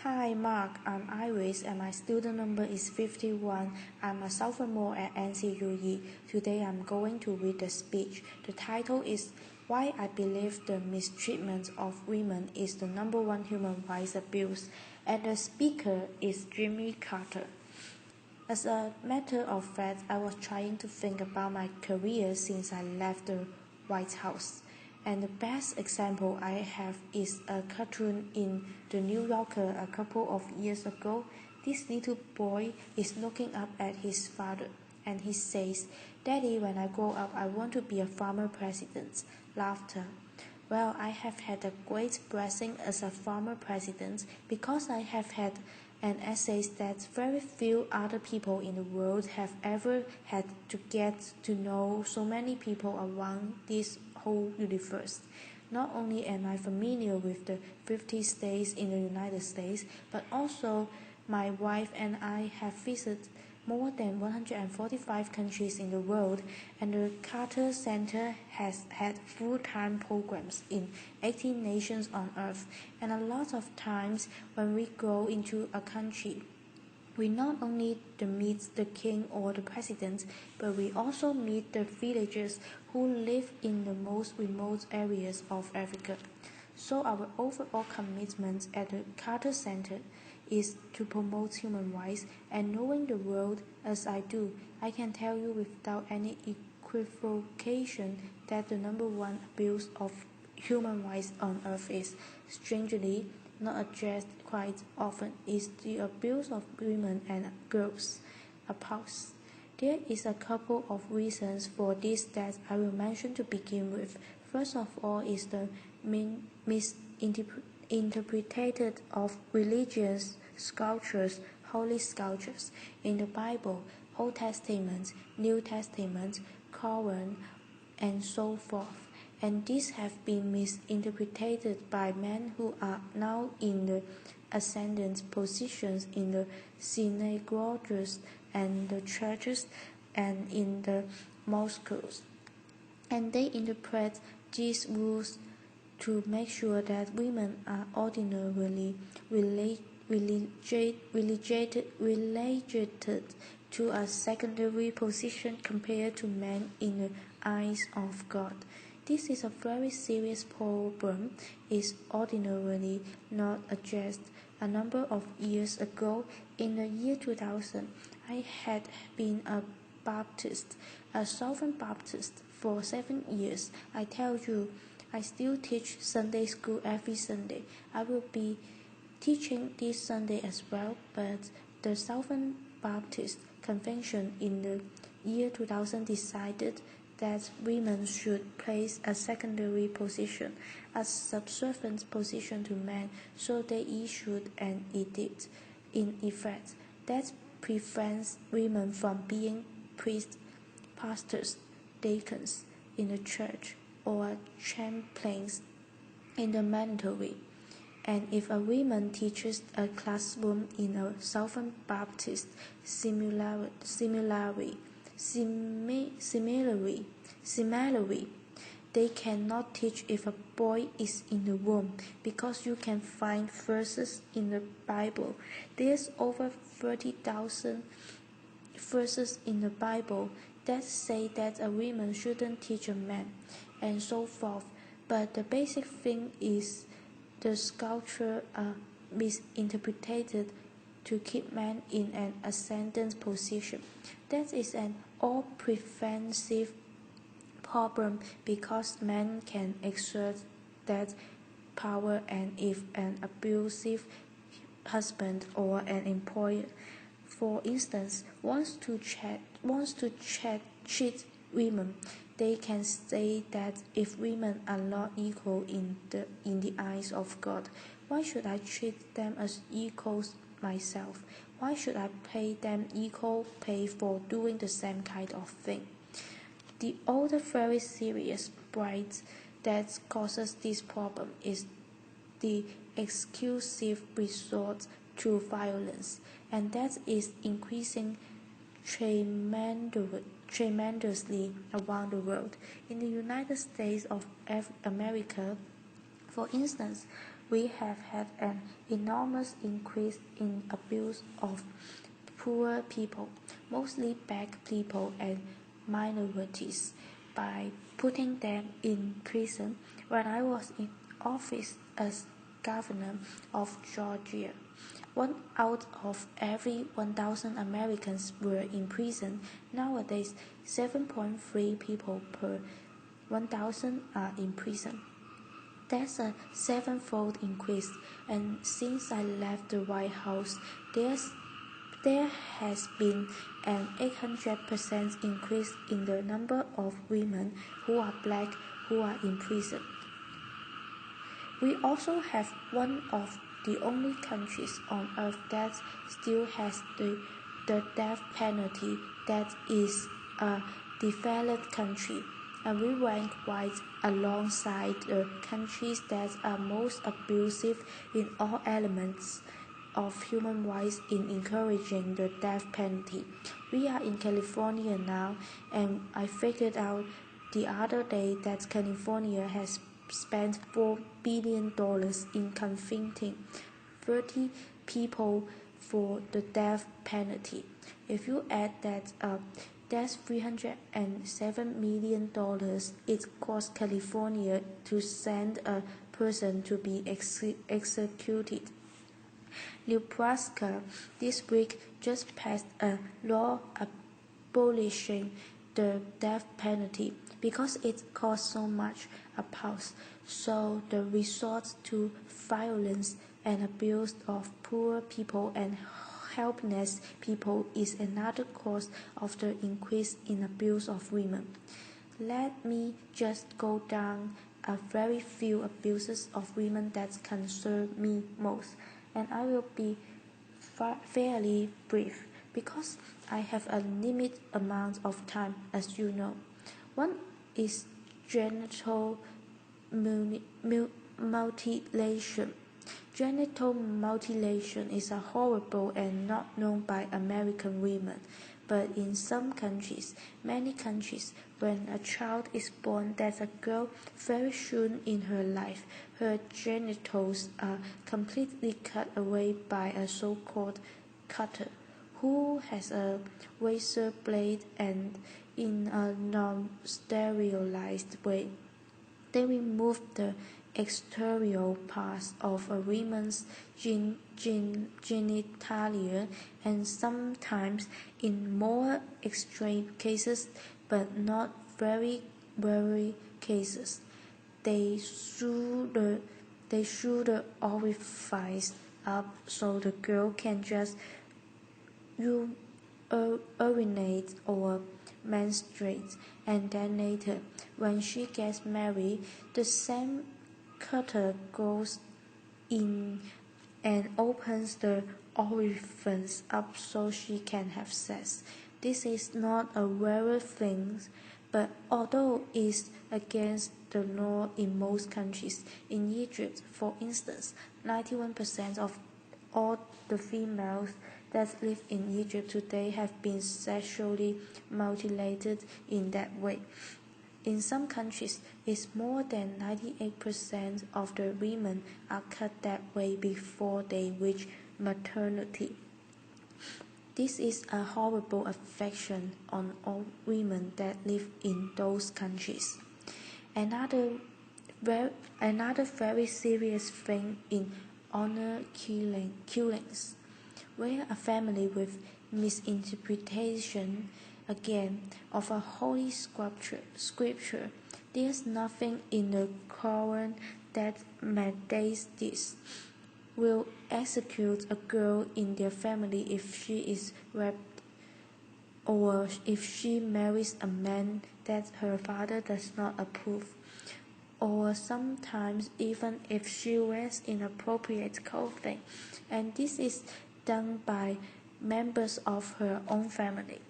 Hi Mark, I'm Iris and my student number is 51. I'm a sophomore at NCUE. Today I'm going to read the speech. The title is Why I Believe the Mistreatment of Women is the Number One Human Rights Abuse, and the speaker is Jimmy Carter. As a matter of fact, I was trying to think about my career since I left the White House. And the best example I have is a cartoon in The New Yorker a couple of years ago. This little boy is looking up at his father and he says, "Daddy, when I grow up, I want to be a former president." Laughter. Well, I have had a great blessing as a former president because I have had an essay that very few other people in the world have ever had to get to know so many people around this whole universe. Not only am I familiar with the 50 states in the United States, but also my wife and I have visited more than 145 countries in the world, and the Carter Center has had full-time programs in 18 nations on Earth. And a lot of times when we go into a country, we not only meet the king or the president, but we also meet the villagers who live in the most remote areas of Africa. So our overall commitment at the Carter Center is to promote human rights, and knowing the world as I do, I can tell you without any equivocation that the number one abuse of human rights on earth is, strangely, not addressed quite often, is the abuse of women and girls. A pause. There is a couple of reasons for this that I will mention to begin with. First of all is the misinterpretation of religious scriptures, holy scriptures in the Bible, Old Testament, New Testament, Quran, and so forth. And these have been misinterpreted by men who are now in the ascendant positions in the synagogues and the churches and in the mosques. And they interpret these rules to make sure that women are ordinarily relegated to a secondary position compared to men in the eyes of God. This is a very serious problem. Is ordinarily not addressed. A number of years ago, in the year 2000, I had been a Baptist, a Southern Baptist, for 7 years. I tell you, I still teach Sunday school every Sunday. I will be teaching this Sunday as well, but the Southern Baptist Convention in the year 2000 decided that women should place a secondary position, a subservient position to men, so they issued an edict, in effect, that prevents women from being priests, pastors, deacons in the church, or chaplains in the mandatory. And if a woman teaches a classroom in a Southern Baptist similarly, they cannot teach if a boy is in the womb, because you can find verses in the Bible. There's over 30,000 verses in the Bible that say that a woman shouldn't teach a man, and so forth. But the basic thing is the scripture are misinterpreted to keep men in an ascendant position. That is an all-pervasive problem because men can exert that power, and if an abusive husband or an employer, for instance, wants to cheat women, they can say that if women are not equal in the eyes of God, why should I treat them as equals myself? Why should I pay them equal pay for doing the same kind of thing? The other very serious blight that causes this problem is the exclusive resort to violence, and that is increasing tremendously around the world. In the United States of America, for instance, we have had an enormous increase in abuse of poor people, mostly black people and minorities, by putting them in prison. When I was in office as governor of Georgia, 1 out of every 1,000 Americans were in prison. Nowadays, 7.3 people per 1,000 are in prison. That's a sevenfold increase, and since I left the White House, there has been an 800% increase in the number of women who are black who are in prison. We also have one of the only countries on earth that still has the death penalty, that is a developed country, and we rank right alongside the countries that are most abusive in all elements of human rights in encouraging the death penalty. We are in California now, and I figured out the other day that California has spent $4 billion in convicting 30 people for the death penalty. If you add that up, that's $307 million it cost California to send a person to be executed. Nebraska this week just passed a law abolishing the death penalty because it costs so much a pound. So the resort to violence and abuse of poor people and helpless people is another cause of the increase in abuse of women. Let me just go down a very few abuses of women that concern me most, and I will be fairly brief because I have a limited amount of time, as you know. One is genital mutilation. Genital mutilation is a horrible and not known by American women, but in some countries, many countries, when a child is born that's a girl, very soon in her life, her genitals are completely cut away by a so-called cutter, who has a razor blade, and in a non-sterilized way, they remove the exterior parts of a woman's genitalia, and sometimes in more extreme cases, but not very rare cases, they sew the orifice up so the girl can just urinate or menstruate, and then later, when she gets married, the same cutter goes in and opens the orifice up so she can have sex. This is not a rare thing, but although it's against the law in most countries, in Egypt, for instance, 91% of all the females that live in Egypt today have been sexually mutilated in that way. In some countries, it's more than 98% of the women are cut that way before they reach maternity. This is a horrible affection on all women that live in those countries. Another very serious thing in honor killings, where a family with misinterpretation again of a holy scripture. There's nothing in the Quran that mandates this, will execute a girl in their family if she is raped, or if she marries a man that her father does not approve, or sometimes even if she wears inappropriate clothing, and this is done by members of her own family.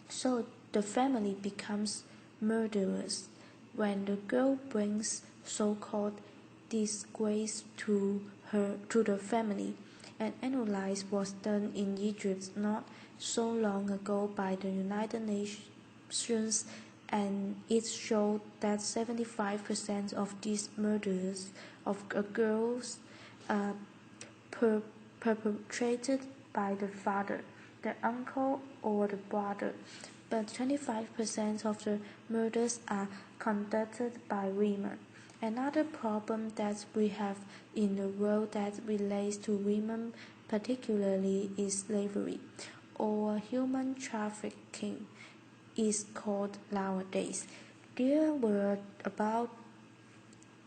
So the family becomes murderers when the girl brings so-called disgrace to the family. An analysis was done in Egypt not so long ago by the United Nations, and it showed that 75% of these murders of girls perpetrated by the father, the uncle, or the brother, but 25% of the murders are conducted by women. Another problem that we have in the world that relates to women particularly is slavery, or human trafficking is called nowadays. There were about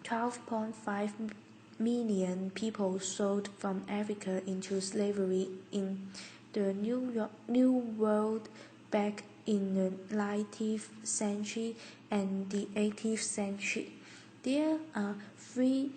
12.5 million people sold from Africa into slavery in the New World back in the 19th century and the 18th century. There are 30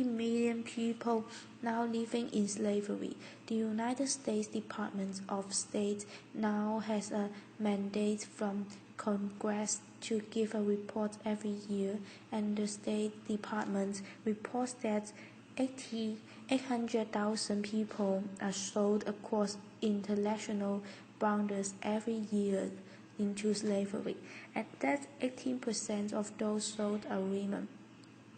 million people now living in slavery. The United States Department of State now has a mandate from Congress to give a report every year, and the State Department reports that 800,000 people are sold across international boundaries every year into slavery, and that 18% of those sold are women.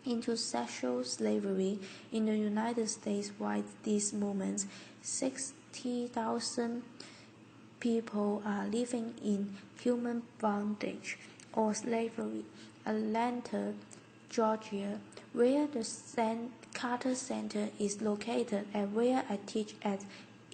Into sexual slavery in the United States right this moment, 60,000 people are living in human bondage or slavery. Atlanta, Georgia, where the Carter Center is located and where I teach at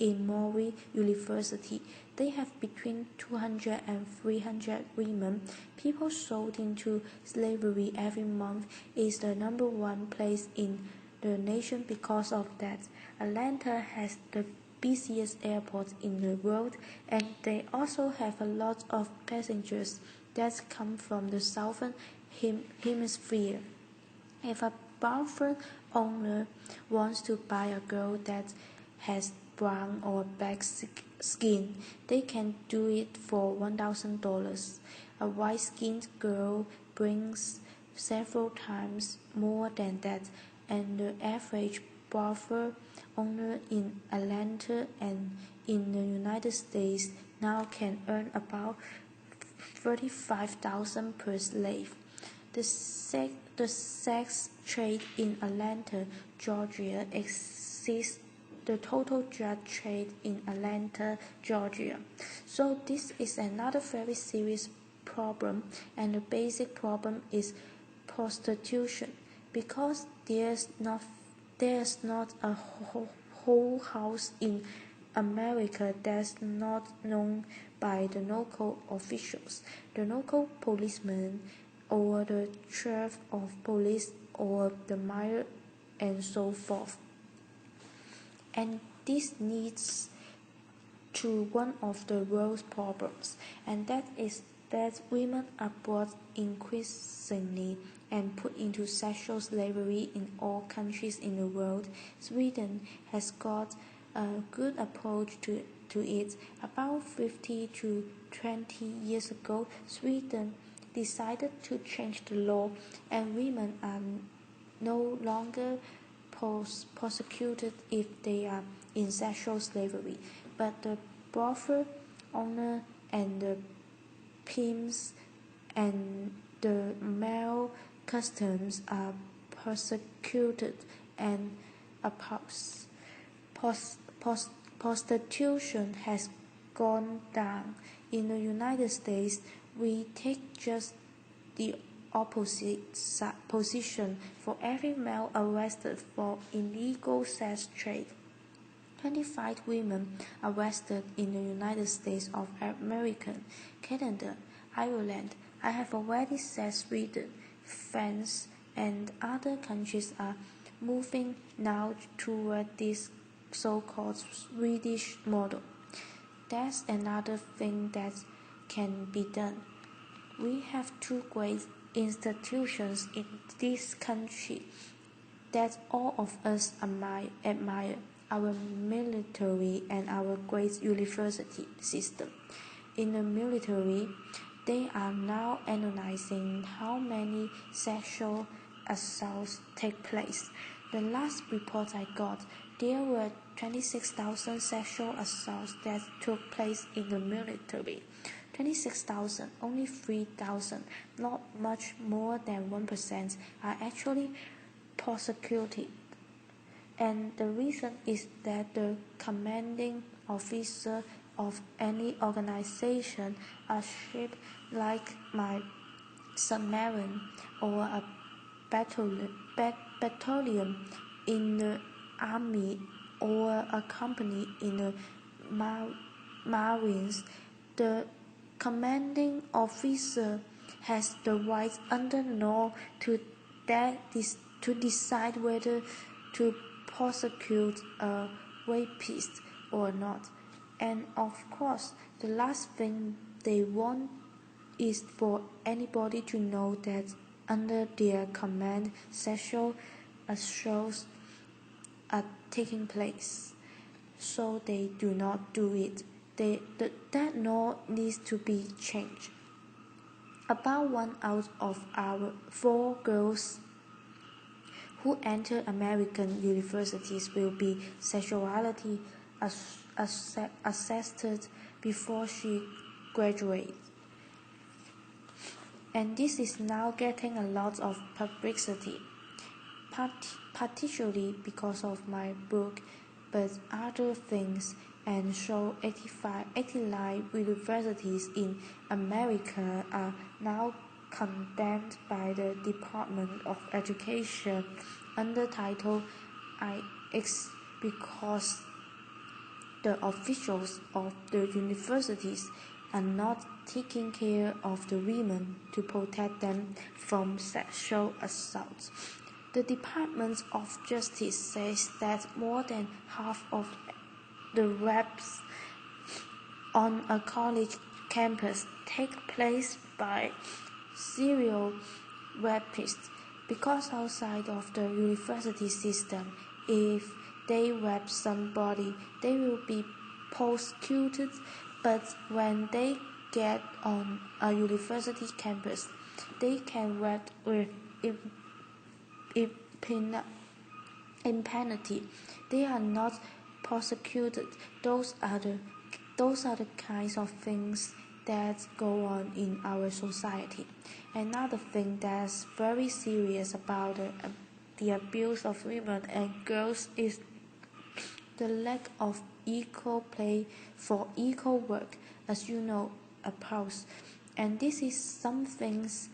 Emory University, they have between 200 and 300 women. People sold into slavery every month is the #1 place in the nation because of that. Atlanta has the busiest airport in the world, and they also have a lot of passengers that come from the southern hemisphere. If a brothel owner wants to buy a girl that has brown or black skin, they can do it for $1,000. A white-skinned girl brings several times more than that, and the average brothel owner in Atlanta and in the United States now can earn about $35,000 per slave. The sex trade in Atlanta, Georgia exceeds the total drug trade in Atlanta, Georgia. So this is another very serious problem, and the basic problem is prostitution, because there's not a whole house in America that's not known by the local officials, the local policeman, or the chief of police, or the mayor, and so forth. And this leads to one of the world's problems, and that is that women are brought increasingly and put into sexual slavery in all countries in the world. Sweden has got a good approach to it. About 50 to 20 years ago, Sweden decided to change the law, and women are no longer prosecuted if they are in sexual slavery, but the brothel owner and the pimps and the male customs are persecuted, and prostitution has gone down. In the United States, we take just the opposite position. For every male arrested for illegal sex trade, 25 women arrested in the United States of America, Canada, Ireland. I have already said Sweden, France, and other countries are moving now toward this so-called Swedish model. That's another thing that can be done. We have two great institutions in this country that all of us admire, our military and our great university system. In the military, they are now analyzing how many sexual assaults take place. The last report I got, there were 26,000 sexual assaults that took place in the military. 26,000, only 3,000, not much more than 1%, are actually prosecuted. And the reason is that the commanding officer of any organization, a ship like my submarine or a battalion in the army or a company in the Marines, the commanding officer has the right under law to decide whether to prosecute a rapist or not. And of course, the last thing they want is for anybody to know that under their command sexual assaults are taking place. So they do not do it. That law needs to be changed. About 1 out of our 4 girls who enter American universities will be sexuality assessed before she graduates. And this is now getting a lot of publicity, particularly because of my book, but other things, and so 89 universities in America are now condemned by the Department of Education under Title IX because the officials of the universities are not taking care of the women to protect them from sexual assault. The Department of Justice says that more than half of the rapes on a college campus take place by serial rapists, because outside of the university system, if they rape somebody, they will be prosecuted, but when they get on a university campus, they can rape with impunity. They are not prosecuted. Those are the kinds of things that go on in our society. Another thing that's very serious about the abuse of women and girls is the lack of equal pay for equal work, as you know, applause. And this is some things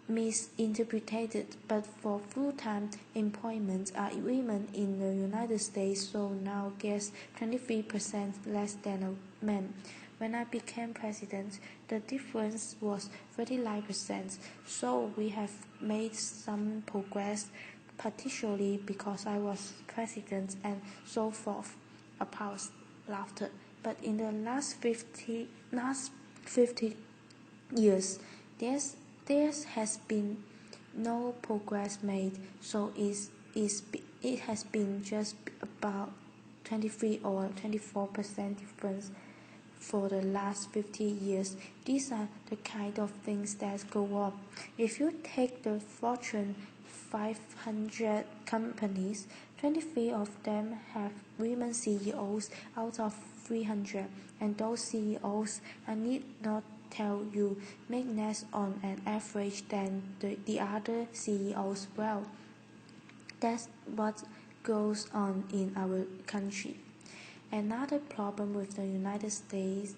misinterpreted, but for full-time employment, women in the United States so now gets 23% less than men. When I became president, the difference was 39%, so we have made some progress, particularly because I was president and so forth. Applause, laughter. But in the last 50 years, there has been no progress made, so it has been just about 23 or 24% difference for the last 50 years. These are the kind of things that go on. If you take the Fortune 500 companies, 23 of them have women CEOs out of 300, and those CEOs, I need not tell you, make less on an average than the other CEOs. Well, that's what goes on in our country. Another problem with the United States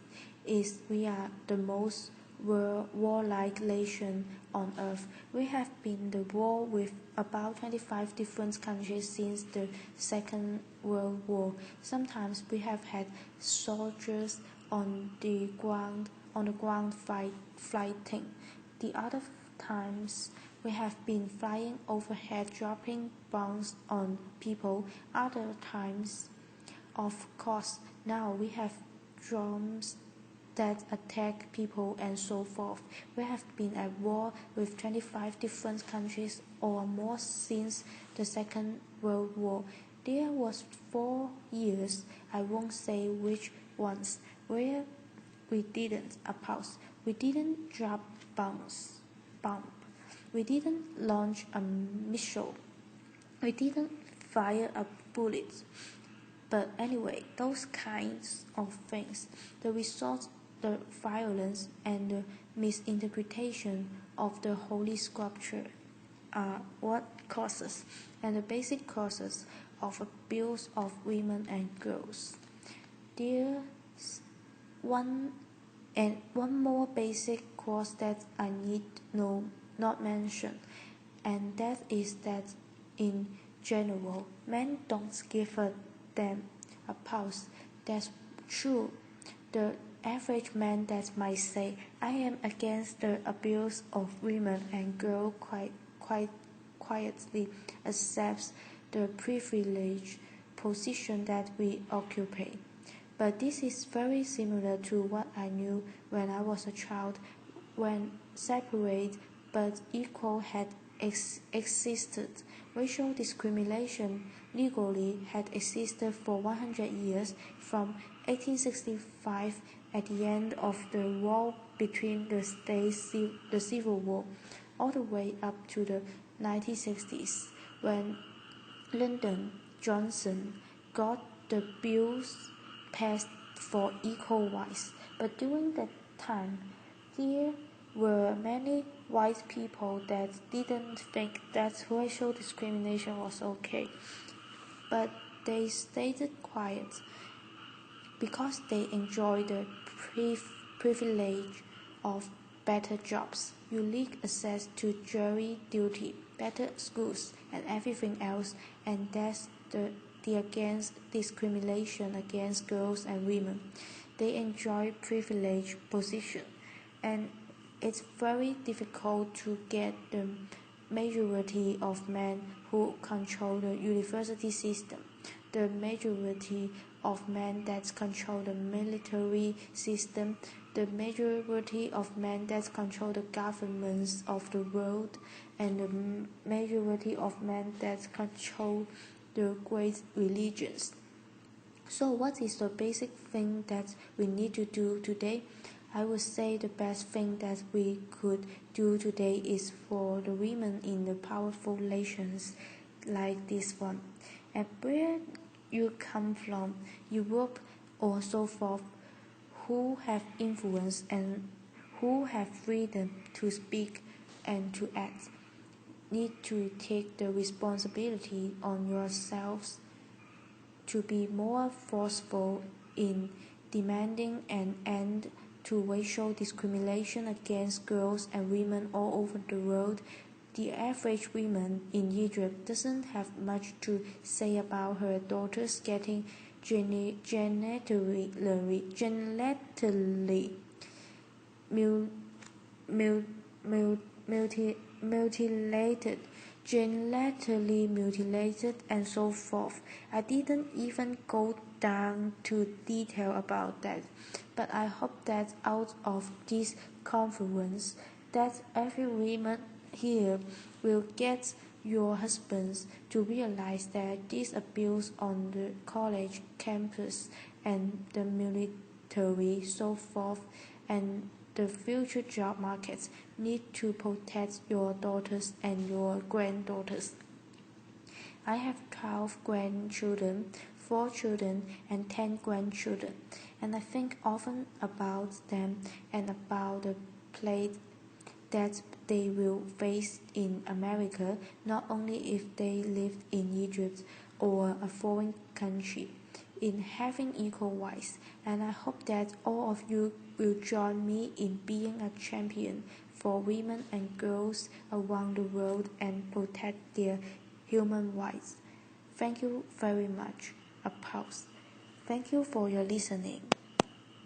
is we are the most warlike nation on earth. We have been the war with about 25 different countries since the Second World War. Sometimes we have had soldiers on the ground fighting. The other times we have been flying overhead dropping bombs on people. Other times, of course, now we have drones that attack people and so forth. We have been at war with 25 different countries or more since the Second World War. There was 4 years, I won't say which ones, where we didn't oppose. We didn't drop bomb. We didn't launch a missile. We didn't fire a bullet. But anyway, those kinds of things, the result, the violence and the misinterpretation of the Holy Scripture. are what causes and the basic causes of abuse of women and girls. There's one more basic cause that I need not mention, and that is that in general, men don't give them a pulse. That's true. The average man that might say, I am against the abuse of women and girls quietly accepts the privileged position that we occupy. But this is very similar to what I knew when I was a child, when separate but equal had existed. Racial discrimination legally had existed for 100 years, from 1865 at the end of the war between the states, the Civil War, all the way up to the 1960s, when Lyndon Johnson got the bills passed for equal rights. But during that time, there were many white people that didn't think that racial discrimination was okay, but they stayed quiet because they enjoyed the privilege of better jobs, unique access to jury duty, better schools, and everything else, and that's the against discrimination against girls and women. They enjoy privileged position, and it's very difficult to get the majority of men who control the university system, the majority of men that control the military system, the majority of men that control the governments of the world, and the majority of men that control the great religions. So what is the basic thing that we need to do today? I would say the best thing that we could do today is for the women in the powerful nations like this one. And where you come from, Europe or so forth, who have influence and who have freedom to speak and to act, need to take the responsibility on yourselves to be more forceful in demanding an end to racial discrimination against girls and women all over the world. The average woman in Egypt doesn't have much to say about her daughters getting genitally mutilated, and so forth. I didn't even go down to detail about that, but I hope that out of this conference, that every woman here will get your husbands to realize that this abuse on the college campus and the military, so forth, and the future job markets need to protect your daughters and your granddaughters. I have 12 grandchildren, 4 children, and 10 grandchildren, and I think often about them and about the plight that they will face in America, not only if they lived in Egypt or a foreign country, in having equal rights. And I hope that all of you will join me in being a champion for women and girls around the world and protect their human rights. Thank you very much. A pause. Thank you for your listening.